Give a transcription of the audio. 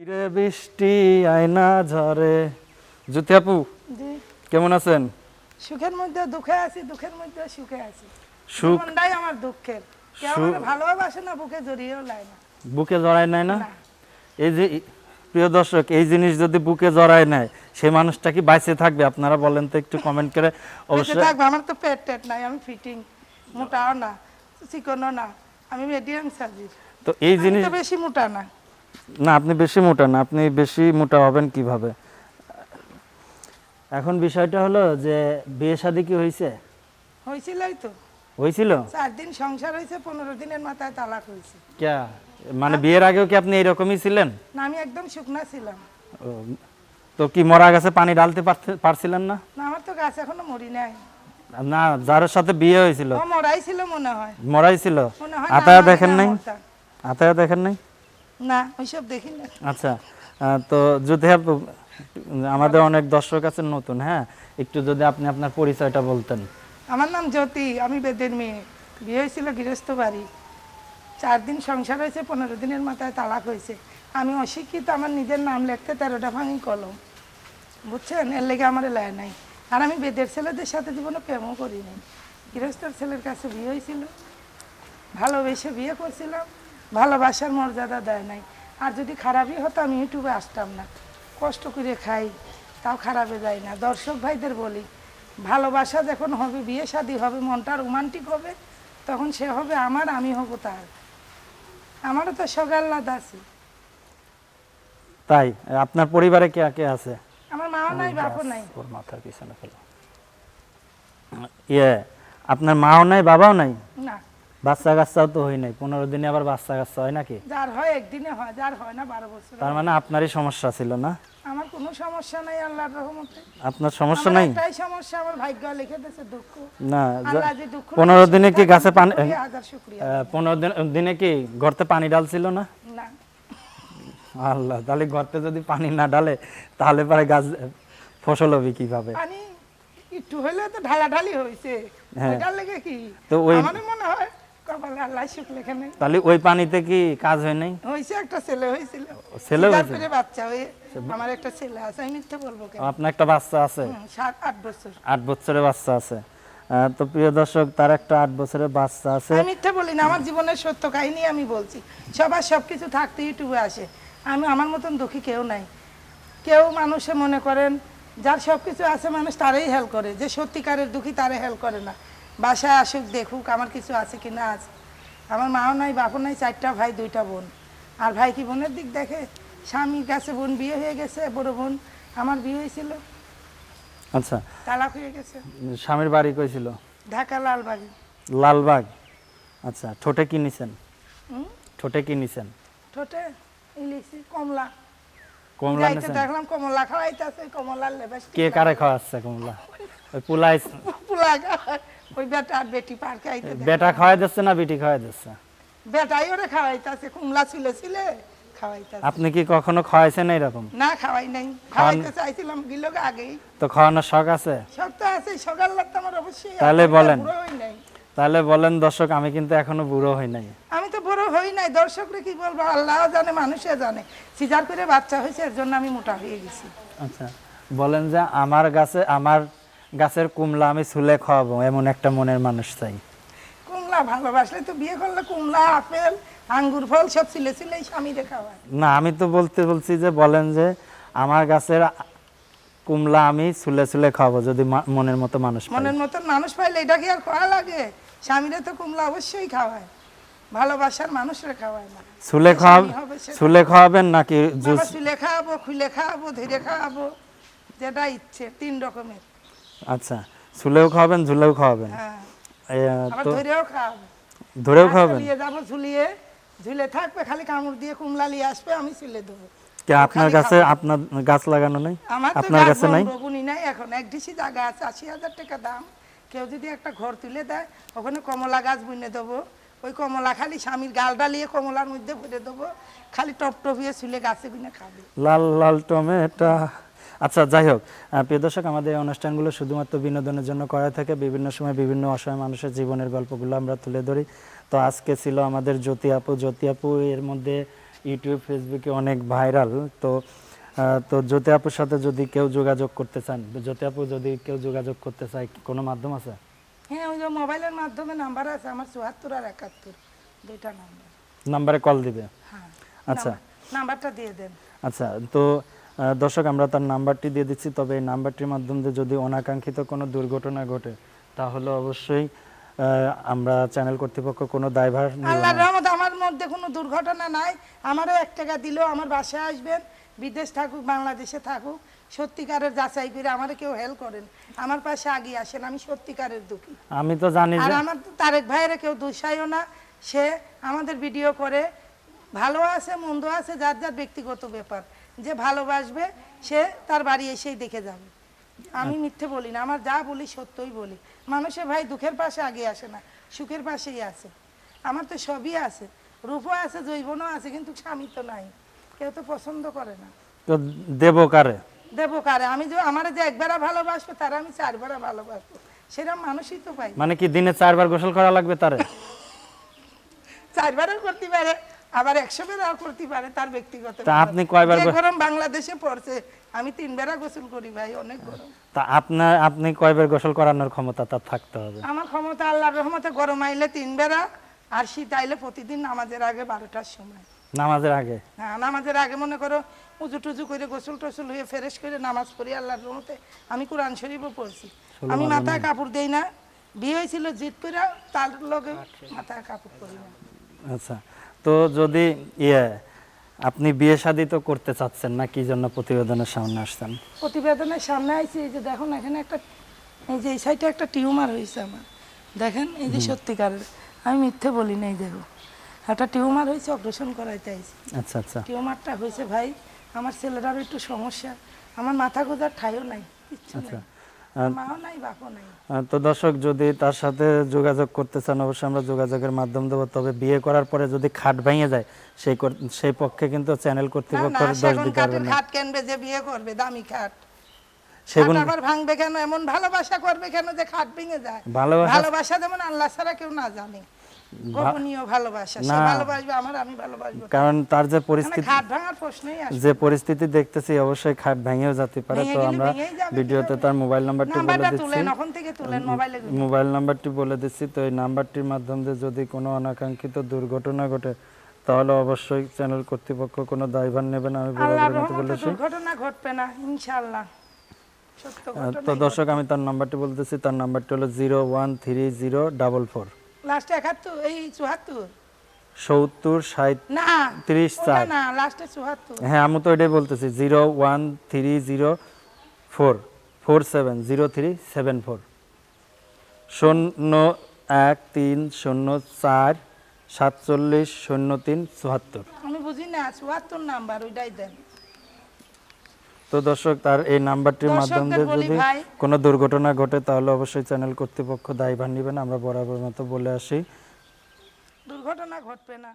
রে বৃষ্টি আয়না ঝরে। জ্যোতি আপু জি, কেমন আছেন? সুখের মধ্যে দুঃখে আছি, দুঃখের মধ্যে সুখে আছি। সুখ জীবনটাই আমার দুঃখের। কেউ আমার ভালোবাসে না, বুকে জড়িয়েও নেয় না। বুকে জড়ায় নেয় না? না, এই যে প্রিয় দর্শক, এই জিনিস যদি বুকে জড়ায় নেয় সেই মানুষটা কি বাইসে থাকবে? আপনারা বলেন তো একটু কমেন্ট করে বেঁচে অবশ্যই। থাকবো। আমার তো পেট টেট নাই, আমি ফিটিং, মোটাও না, চিকনও না, আমি মিডিয়াম সাইজের। তো এই আমি জিনিস তো বেশি মোটা না। না, আপনি বেশি মোটা না, আপনি বেশি মোটা হবেন কিভাবে? এখন বিষয়টা হলো যে বিয়ে শাদী কি হয়েছে? হয়েছিলই তো, হয়েছিল? 4 দিন সংসার হয়েছে, 15 দিনের মাথায় তালাক হয়েছে। ক্যা মানে বিয়ের আগেও কি আপনি এরকমই ছিলেন? না, আমি একদম শুকনা ছিলাম। ও, তো কি মরা গাছে পানি ঢালতে পারছিলেন না? না, আমার তো গাছ এখনো মরি নাই। না, যার সাথে বিয়ে হয়েছিল ও মরাই ছিল মনে হয়। মরাই ছিল। মনে হয় আতায়া না, দেখেন না, নাই? মরতাম। আতায়া দেখেন নাই? না, ওইসব দেখি না। আচ্ছা, তো যদি আমাদের অনেক দর্শক আছেন নতুন, হ্যাঁ, একটু যদি আপনি আপনার পরিচয়টা বলতেন। আমার নাম জ্যোতি, আমি বেদের মেয়ে। বিয়ে হয়েছিল গৃহস্থ বাড়ি। 4 দিন সংসার হয়েছে, 15 দিনের মাথায় তালাক হয়েছে। আমি অশিক্ষিত, আমার নিজের নাম লিখতে 13টা ভাঙি কলম, বুঝছেন? এর লেগে আমার লেয় নাই। আর আমি বেদের ছেলেদের সাথে জীবনে প্রেমও করি নাই। গৃহস্থর ছেলের কাছে বিয়ে হয়েছিল, ভালোবেসে বিয়ে করছিলাম। ভালোবাসার মর্যাদা দেয় নাই। আর যদি খারাপই হতো আমি ইউটিউবে আসতাম না। কষ্ট করে খাই, তাও খারাপে যায় না। দর্শক ভাইদের বলি, ভালোবাসা যখন হবে, বিয়ে শাদী হবে, মনটা রোমান্টিক হবে, তখন সে হবে আমার, আমি হব তার। আমারও তো সগাল্লাদ আছে। তাই আপনার পরিবারে কে কে আছে? আমার মাও নাই, বাপও নাই। ওর মাথার পিছনে ফেলো। ইয়ে, আপনার মাও নাই, বাবাও নাই? না, বাচ্চা কাচ্চাও তো হয় নাই, 15 দিনে আবার বাচ্চা কাচ্চা হয় নাকি? যার হয় একদিনে হয়, যার হয় না 12 বছর। তার মানে আপনারই সমস্যা ছিল না? আমার কোনো সমস্যা নাই, আল্লাহর রহমতে। আপনার সমস্যা আমার নাই? একটাই সমস্যা, আমার ভাগ্য লিখে দিয়েছে দুঃখ। না, আল্লাহ যে দুঃখ 15 দিনে কি গাছে পানি, 1000 শুকরিয়া। 15 দিনে কি গর্তে পানি ঢালছিল না? না, আল্লাহ, তাহলে গর্তে যদি পানি না ঢালে তাহলে পরে গাছ ফসল হবে কিভাবে? পানি একটু হইলে তো ঢালাঢালি হয়েছে। হ্যাঁ। ওইটার লেগে কি তো ওই আমার মনে হয় কপালে আল্লাহ সুখ লেখে নেই। তাহলে ওই পানিতে কি কাজ হয় নাই? হয়েছে, একটা ছেলে হয়েছিল। ছেলে সিজার হয়েছে? করে বাচ্চা হয়ে, আমার একটা ছেলে আছে। আমি মিথ্যে বলবো কেন? আপনার একটা বাচ্চা আছে? 7-8 বছর। 8 বছরের বাচ্চা আছে। তো প্রিয় দর্শক, তার একটা 8 বছরের বাচ্চা আছে। আমি মিথ্যে বলি না, আমার জীবনের সত্য কাহিনী আমি বলছি। সবার সবকিছু থাকতে ইউটিউবে আসে। আমি আমার মতন দুঃখী কেউ নাই। কেউ মানুষে মনে করেন যার সবকিছু আছে মানুষ তারই হেল্প করে, যে সত্যিকারের দুঃখী তারে হেল্প করে না। বাসায় আসুক, দেখুক আমার কিছু আছে কি না আছে। আমার মাও নাই, বাপও নাই, 4টা ভাই 2টা বোন। আর ভাই কি বোনের দিক দেখে? স্বামীর কাছে বোন বিয়ে হয়ে গেছে, বড় বোন আমার বিয়ে হয়েছিল, আচ্ছা, তালাক হয়ে গেছে। স্বামীর বাড়ি কইছিল? ঢাকা লালবাগি। লালবাগ। আচ্ছা, ঠোঁটে কি নিছেন? হুম? ঠোঁটে কি নিছেন? ঠোঁটে ইলিশি, কমলা। কমলা যাইতে নিছেন? দেখলাম কমলা খাওয়াইতেছে, কমলার লেবাস কে কারে খাওয়াচ্ছে কমলা? ওই পুলাই পোলা খাওয়ায়। ওই বেটা আর বেটি পার্কে আইতে দেখলাম। বেটা খাওয়াই দিচ্ছে না বেটি খাওয়াই দিচ্ছে? বেটাই ওরে খাওয়াইতেছে, কমলা ছিলে খাওয়াইতেছে। আপনি কি কখনো খাওয়াইছেন এরকম? না, খাওয়াই নাই। খাওয়াইতে চাইছিলাম গিলোক আগেই। তো খাওয়ানোর শখ আছে? সব তো আছে, সকাল লাগতো আমার অবশ্যই। তাহলে আমি তো বলেন। বুড়ো হই নাই। তাহলে বলেন দর্শক, আমি কিন্তু এখনো বুড়ো হই নাই। আমি তো বড় হই নাই, দর্শকরা কি বলবো, আল্লাহ জানে, মানুষে জানে। সিজার করে বাচ্চা হয়েছে, এর জন্য আমি মোটা হয়ে গেছি। আচ্ছা, বলেন যে আমার গাছের কুমলা আমি ছুলে খাওয়াবো, এমন একটা মনের মানুষ চাই। কমলা ভালোবাসলে তো বিয়ে করলে কমলা, আপেল, আঙ্গুর ফল সব ছিলে স্বামীরে খাওয়ায়। না, আমি তো বলছি যে বলেন যে আমার গাছের কুমলা আমি ছুলে ছুলে খাওয়াবো, যদি মনের মতো মানুষ পাই। মনের মতন মানুষ পাইলে এটা কি আর খাওয়া লাগে? স্বামীরে তো কমলা অবশ্যই খাওয়ায়, ভালোবাসার মানুষরে খাওয়ায় না। ছুলে খাওয়াবেন নাকি জুস? বাবা চুলে খাওয়াবো, খুলে খাওয়াবো, ধীরে খাওয়াবো, যেটা ইচ্ছে, 3 রকমের। আচ্ছা, ছুলেও খাওয়াবেন, ঝুলেও খাওয়াবেন? হ্যাঁ, আবার তো ধরেও খাওয়াবো। ধরেও খাওয়াবেন? নিয়ে যাবো ঝুলিয়ে, ঝুলে থাকবে, খালি কামড় দিয়ে কুমলা নিয়ে আসবে, আমি চুলে দেবো। কে আপনার কাছে, আপনার গাছ লাগানো নাই? আমার তো আপনার কাছে নাই? বগুনি নাই এখন, 1 ডিসি জায়গা আছে, 80,000 টাকা দাম। কেউ যদি একটা ঘর তুলে দেয়, ওখানে কমলা গাছ বুনে দেবো। ওই কমলা খালি স্বামীর গাল ডালিয়ে কমলার মধ্যে ভরে দেবো, খালি টপ টপিয়ে চুলে গাছে গুনে খাবে। লাল লাল টমেটো। আচ্ছা, যাই হোক, প্রিয় দর্শক, আমাদের এই অনুষ্ঠানগুলো শুধুমাত্র বিনোদনের জন্য করা থাকে। বিভিন্ন সময় বিভিন্ন অসহায় মানুষের জীবনের গল্পগুলো আমরা তুলে ধরি। তো আজকে ছিল আমাদের জ্যোতি আপু। জ্যোতি আপু এর মধ্যে ইউটিউব ফেসবুকে অনেক ভাইরাল। তো তো জ্যোতি আপুর সাথে যদি কেউ যোগাযোগ করতে চান, জ্যোতি আপু যদি কেউ যোগাযোগ করতে চায়, কোনো মাধ্যম আছে? হ্যাঁ, ওই যে মোবাইলের মাধ্যমে নাম্বার আছে আমার ৭৪ আর ৭১, দুইটা নাম্বার। নাম্বারে কল দিবে? হ্যাঁ, আচ্ছা নাম্বারটা দিয়ে দেন। আচ্ছা, তো দর্শক আমরা তার নাম্বারটি দিয়ে দিচ্ছি। তবে এই নাম্বারটির মাধ্যমে যদি অনাকাঙ্ক্ষিত কোনো দুর্ঘটনা ঘটে তাহলে অবশ্যই আমরা চ্যানেল কর্তৃপক্ষ কোনো দায়ভার নেব আল্লাহর না। রহমত আমার মধ্যে কোনো দুর্ঘটনা নাই। আমারও 1 টাকা দিলেও আমার বাসায় আসবেন, বিদেশ থাকুক বাংলাদেশে থাকুক, সত্যিকারের যাচাই করে আমার কেউ হেল্প করেন, আমার পাশে আগিয়ে আসেন, আমি সত্যিকারের দুঃখী। আমি তো জানি আর যে আমার তারেক ভাইয়েরা কেউ দোষায়ও না, সে আমাদের ভিডিও করে, ভালো আছে মন্দ আছে যার যার ব্যক্তিগত ব্যাপার, যে ভালোবাসবে সে তার বাড়ি এসেই দেখে যাবে। আমি মিথ্যে বলি না, আমার যা বলি সত্যই বলি। মানুষের ভাই দুঃখের পাশে আগে আসে না, সুখের পাশেই আছে। আমার তো সবই আছে, রূপও আছে, যৌবনও আছে, কিন্তু স্বামী তো নাই, কেউ তো পছন্দ করে না। তো দেব কারে? দেবো কারে? আমি যে আমার যে একবারা ভালোবাসবো তারা আমি 4 বারা ভালোবাসবো, সেরকম মানুষই তো পাই। মানে কি দিনে 4 বার গোসল করা লাগবে তারে? 4 বারও করতে পারে, আবার 100 বেরাও করতে পারে, তার ব্যক্তিগত তা আপনি কয়বার যে গরম বাংলাদেশে পড়ছে, আমি 3 বেরা গোসল করি ভাই, অনেক গরম। তা আপনি কয়বার গোসল করানোর ক্ষমতা তার থাকতে হবে? আমার ক্ষমতা আল্লাহর রহমতে, গরম আইলে 3 বেরা, আর শীত আইলে প্রতিদিন নামাজের আগে 12টার সময়। নামাজের আগে? হ্যাঁ, নামাজের আগে মনে করো উজু টুজু করে গোসল টোসল হয়ে ফ্রেশ করে নামাজ পড়ি আল্লাহর রহমতে। আমি কোরআন শরীফও পড়ছি। আমি মাথায় কাপড় দেই না, বিয়ে হয়েছিল জিতপুরা, তার লগে মাথায় কাপড় পরি না। আচ্ছা, তো যদি আপনি বিয়ে শাদী তো করতে চাচ্ছেন না, কি জন্য প্রতিবেদনের সামনে আসছেন? প্রতিবেদনের সামনে আইছি, এই যে দেখুন এখানে একটা, এই যে এই সাইডে একটা টিউমার হয়েছে আমার, দেখেন এই যে সত্যিকারের, আমি মিথ্যে বলি না, এই দেখো একটা টিউমার হয়েছে, অপারেশন করাইতে আইছি। আচ্ছা আচ্ছা, টিউমারটা হয়েছে ভাই, আমার ছেলেটারও একটু সমস্যা, আমার মাথা গোজার ঠাইও নাই, কিচ্ছু নাই, মাও নাই বাপও নাই। তো দর্শক যদি তার সাথে যোগাযোগ করতে চান অবশ্যই আমরা যোগাযোগের মাধ্যম দেবো। তবে বিয়ে করার পরে যদি খাট ভেঙে যায় সেই পক্ষে কিন্তু চ্যানেল না কর্তৃপক্ষ না, দোষ সেগুন দিতে পারবে কাঠের না। খাট কিনবে যে বিয়ে করবে, দামি খাট, সেগুন খাট আবার ভাঙবে কেন? এমন ভালোবাসা করবে কেন যে খাট ভেঙে যায়? ভালোবাসা যেমন আল্লাহ ছাড়া কেউ না জানে, গোপনীয় ভালোবাসা, সে ভালোবাসবে আমার, আমি ভালোবাসবো, কারণ তার যে মানে পরিস্থিতি, খাট ভাঙার প্রশ্নই আসে না। যে পরিস্থিতি দেখতেছি অবশ্যই খাট ভেঙেও যেতে পারে। ভেঙে তো গেলে আমরা ভেঙেই যাবে, ভিডিওতে তার মোবাইল নাম্বারটি বলে নাম্বারটা দিচ্ছি, তুলেন, ওখান থেকে তুলেন মোবাইলে। মোবাইল নাম্বারটি বলে দিচ্ছি। তো এই নাম্বারটির মাধ্যমে যদি কোনো অনাকাঙ্ক্ষিত দুর্ঘটনা ঘটে তাহলে অবশ্যই চ্যানেল কর্তৃপক্ষ কোনো দায়ভার নেবে না, আমি আল্লাহর বরাবরের মতো রহমতে বলেছি। দুর্ঘটনা ঘটবে না ইনশাআল্লাহ, সত্য তো ঘটনা। দর্শক আমি তার নাম্বারটি বলতেছি, তার নাম্বারটি হলো 0130444 লাস্টে 71, এই 74 70 না 37 ওটা 4। না, লাস্টে 74। হ্যাঁ আমি তো এটাই বলতেছি, 01304470374 01304470374। আমি বুঝি না, 74 নাম্বার ওইটাই দেন। তো দর্শক তার এই নাম্বারটির মাধ্যমে দর্শকদের বলি যদি ভাই, কোনো দুর্ঘটনা ঘটে তাহলে অবশ্যই চ্যানেল কর্তৃপক্ষ দায়ভার নেবেন, আমরা বরাবর মতো বলে আসি। দুর্ঘটনা ঘটবে না।